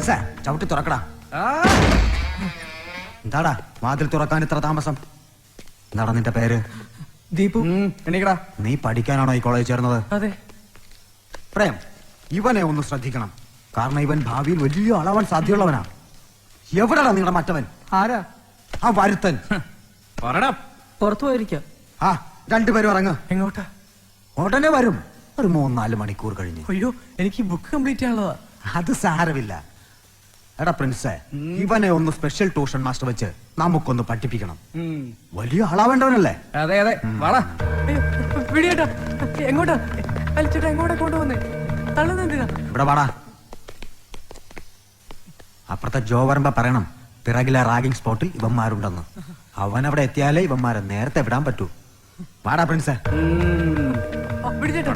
പ്രിൻസേ ചവിട്ടി തുറക്കടാ. എന്താടാ വാതിൽ തുറക്കാൻ ഇത്ര താമസം? എന്താടാ നിന്റെ പേര്? ദീപു. എണീക്കടാ. നീ പഠിക്കാനാണോ ഈ കോളേജ് ചേർന്നത്? അതെ. പ്രേം, ഇവനെ ഒന്ന് ശ്രദ്ധിക്കണം. കാരണം ഇവൻ ഭാവിയിൽ വലിയ ആളാവാൻ സാധ്യതയുള്ളവനാ. എവിടെടാ നിങ്ങളുടെ മറ്റവൻ? ആരാ? ആ വരുത്തൻ. പുറത്തു പോയിരിക്കാം. ആ രണ്ടുപേരും ഇറങ്ങ്. എങ്ങോട്ടാ? ഉടനെ വരും, ഒരു 3-4 മണിക്കൂർ കഴിഞ്ഞ്. അയ്യോ, എനിക്ക് ബുക്ക് കംപ്ലീറ്റ് ചെയ്യാനുള്ളതാ. അത് സാരമില്ല. എടാ പ്രിൻസേ, ഇവനെ ഒന്ന് സ്പെഷ്യൽ ട്യൂഷൻ മാസ്റ്റർ വെച്ച് നമുക്കൊന്ന് പഠിപ്പിക്കണം. വലിയ ആളാവേണ്ടവനല്ലേ? അതെ അതെ. വിടിയേട്ടാ. എങ്ങോട്ടാ? ചേട്ടാ എങ്ങോട്ടാ കൊണ്ടുവന്നേ? തള്ളുന്നെന്തിനാ? ഇവിടെ വാടാ. അപ്പുറത്തെ ജോ വരുമ്പോ പറയണം പിറകിലെ റാഗിംഗ് സ്പോട്ടിൽ ഇവന്മാരുണ്ടെന്ന്. അവൻ അവിടെ എത്തിയാലേ ഇവന്മാരെ നേരത്തെ വിടാൻ പറ്റൂ. വാടാ പ്രിൻസേ. വിടിയേട്ടാ.